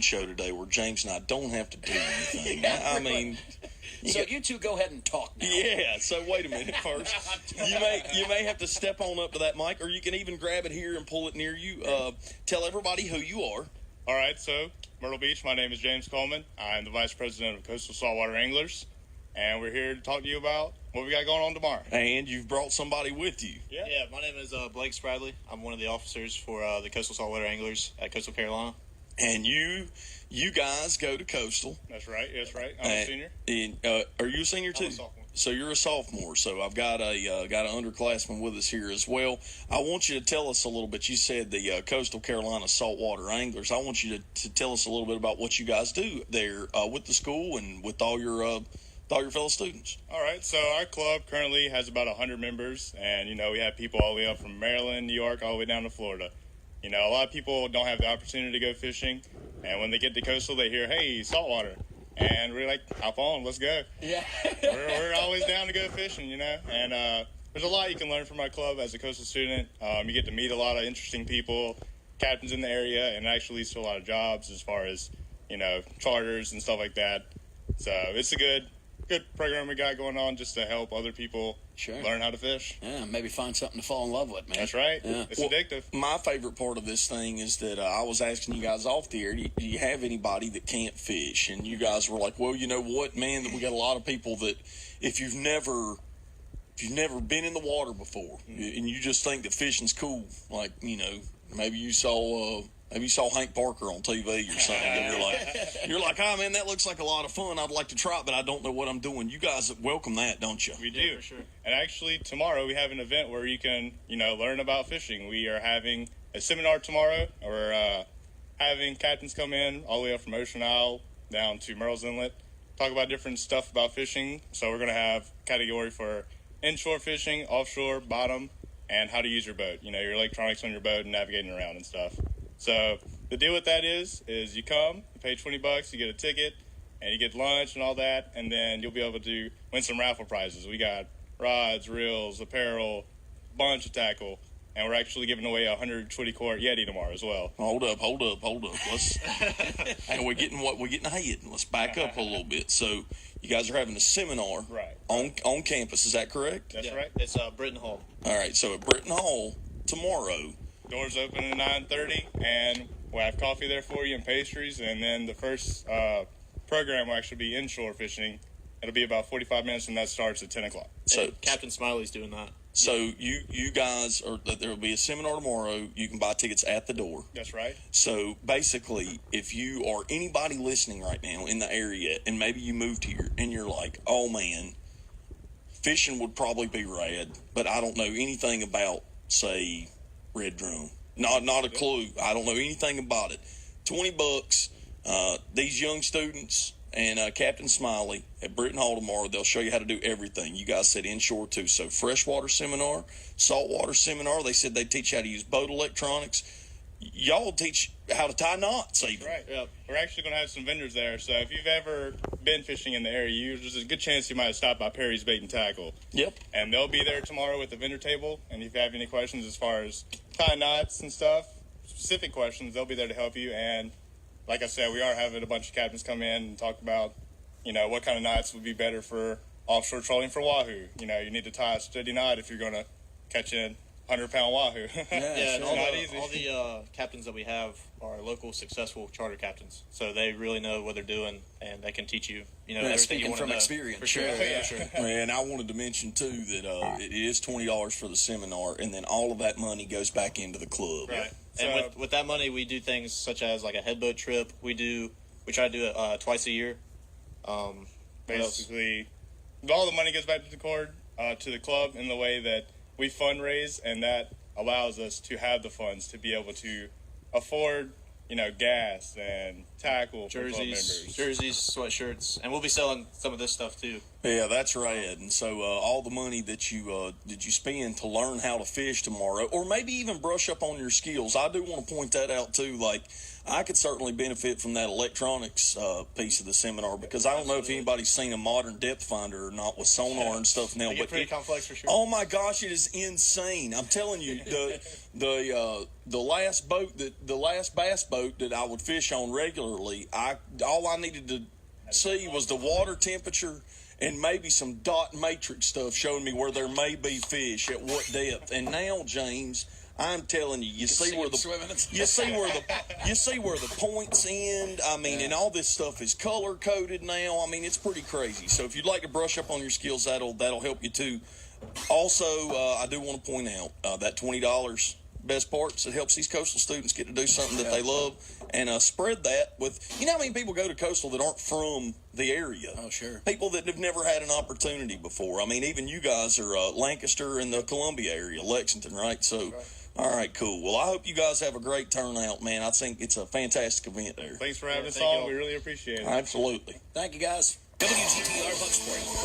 show today where James and I don't have to do anything. I mean... So you two go ahead and talk now. Yeah, so wait a minute first. You may have to step on up to that mic, or you can even grab it here and pull it near you. Tell everybody who you are. All right, so Myrtle Beach, my name is James Coleman. I'm the Vice President of Coastal Saltwater Anglers, and we're here to talk to you about what we got going on tomorrow. And you've brought somebody with you. Yeah, my name is Blake Spradley. I'm one of the officers for the Coastal Saltwater Anglers at Coastal Carolina. And you guys go to Coastal. That's right. I'm a senior. And, are you a senior too? I'm a sophomore. So you're a sophomore. So I've got an underclassman with us here as well. I want you to tell us a little bit. You said the Coastal Carolina Saltwater Anglers. I want you to tell us a little bit about what you guys do there with the school and with all your fellow students. All right, so our club currently has about 100 members, and we have people all the way up from Maryland, New York, all the way down to Florida. A lot of people don't have the opportunity to go fishing, and when they get to Coastal, they hear, "Hey, saltwater," and we're like, "Hop on, let's go." Yeah. we're always down to go fishing, and there's a lot you can learn from our club as a Coastal student. You get to meet a lot of interesting people, captains in the area, and it actually leads to a lot of jobs as far as, charters and stuff like that. So it's a good program we got going on just to help other people learn how to fish. Yeah, maybe find something to fall in love with, man. That's right. Yeah. It's addictive. My favorite part of this thing is that I was asking you guys off the air, do you have anybody that can't fish? And you guys were like, well, you know what, man, we got a lot of people that if you've never been in the water before and you just think that fishing's cool, like, maybe you saw Hank Parker on TV or something, and you're like, oh man, that looks like a lot of fun. I'd like to try it, but I don't know what I'm doing. You guys welcome that, don't you? We do. Yeah, for sure. And actually, tomorrow we have an event where you can, learn about fishing. We are having a seminar tomorrow. We're having captains come in all the way up from Ocean Isle down to Murrells Inlet, talk about different stuff about fishing. So we're going to have a category for inshore fishing, offshore, bottom, and how to use your boat. Your electronics on your boat and navigating around and stuff. So the deal with that is you come, you pay $20, you get a ticket, and you get lunch and all that, and then you'll be able to win some raffle prizes. We got rods, reels, apparel, bunch of tackle, and we're actually giving away a 120-quart Yeti tomorrow as well. Hold up. Let's and we're getting ahead. Let's back up a little bit. So you guys are having a seminar on campus. Is that correct? That's right. It's Britton Hall. All right. So at Britton Hall tomorrow. Doors open at 9:30, and we'll have coffee there for you and pastries. And then the first program will actually be inshore fishing. It'll be about 45 minutes, and that starts at 10 o'clock. So Captain Smiley's doing that. So you guys there will be a seminar tomorrow. You can buy tickets at the door. That's right. So basically, if you are anybody listening right now in the area, and maybe you moved here and you're like, oh man, fishing would probably be rad, but I don't know anything about, say, red drum. Not a clue. I don't know anything about it. $20. These young students and Captain Smiley at Britton Hall tomorrow, they'll show you how to do everything. You guys said inshore too. So freshwater seminar, saltwater seminar. They said they teach you how to use boat electronics. Y'all teach how to tie knots even. Right. Yep. We're actually going to have some vendors there. So if you've ever been fishing in the area, there's a good chance you might have stopped by Perry's Bait and Tackle. Yep. And they'll be there tomorrow with the vendor table. And if you have any questions as far as tying knots and stuff, specific questions, they'll be there to help you. And like I said, we are having a bunch of captains come in and talk about, what kind of knots would be better for offshore trolling for wahoo. You need to tie a steady knot if you're going to catch a 100-pound wahoo. And all the captains that we have are local successful charter captains, so they really know what they're doing, and they can teach you, everything you want to know. Experience. For sure, Yeah. For sure. And I wanted to mention too that it is $20 for the seminar, and then all of that money goes back into the club. Right. And with that money, we do things such as like a headboat trip. We try to do it twice a year. Basically, all the money goes back to the club in the way that we fundraise, and that allows us to have the funds to be able to afford, gas and tackle for club members. Jerseys, sweatshirts, and we'll be selling some of this stuff too. Yeah, that's rad. And so all the money that you spend to learn how to fish tomorrow, or maybe even brush up on your skills, I do want to point that out too. Like, I could certainly benefit from that electronics piece of the seminar, because I don't know if anybody's seen a modern depth finder or not with sonar and stuff now. They get pretty complex for sure. Oh my gosh, it is insane! I'm telling you, the last bass boat that I would fish on regularly, all I needed to see was the water temperature and maybe some dot matrix stuff showing me where there may be fish at what depth. And now, James, I'm telling you, you see where the points end. I mean, and all this stuff is color coded now. I mean, it's pretty crazy. So if you'd like to brush up on your skills, that'll help you too. Also, I do want to point out that $20 best parts. It helps these coastal students get to do something that they love, and spread that with, how many people go to coastal that aren't from the area? Oh, sure. People that have never had an opportunity before. I mean, even you guys are Lancaster and the Columbia area, Lexington, right? So, all right, cool. Well, I hope you guys have a great turnout, man. I think it's a fantastic event there. Thanks for having us on. We really appreciate it. Absolutely. Thank you, guys. WGTR Bucksport.